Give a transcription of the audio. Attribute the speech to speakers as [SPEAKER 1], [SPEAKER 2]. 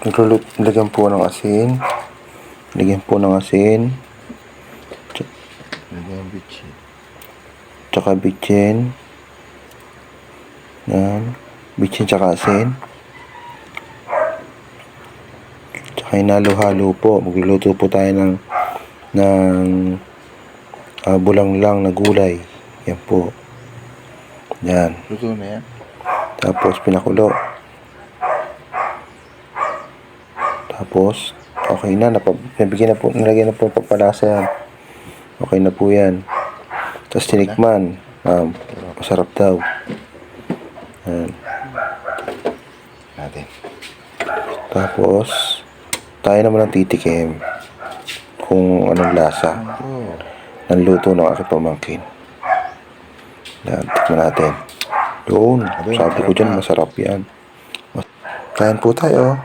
[SPEAKER 1] Lagyan po ng asin. Lagyan po ng asin.
[SPEAKER 2] Lagyan bitchin.
[SPEAKER 1] Tsaka bitchin. Yan. Bitchin tsaka asin. Tsaka hinalo-halo po. Magluluto po tayo ng bulanglang na gulay. Yan po. Yan.
[SPEAKER 2] Luto na yan.
[SPEAKER 1] Tapos pinakulo. Tapos okay na. Nilagyan na po papalasa yan. Okay na po yan. Tapos tinikman. Masarap daw. Yan.
[SPEAKER 2] Natin.
[SPEAKER 1] Tapos tayo naman ang titikim kung anong lasa ng luto ng aking pamangkin. Yan, tikman natin. Yun, sabi ko dyan, masarap yan. Kain po tayo.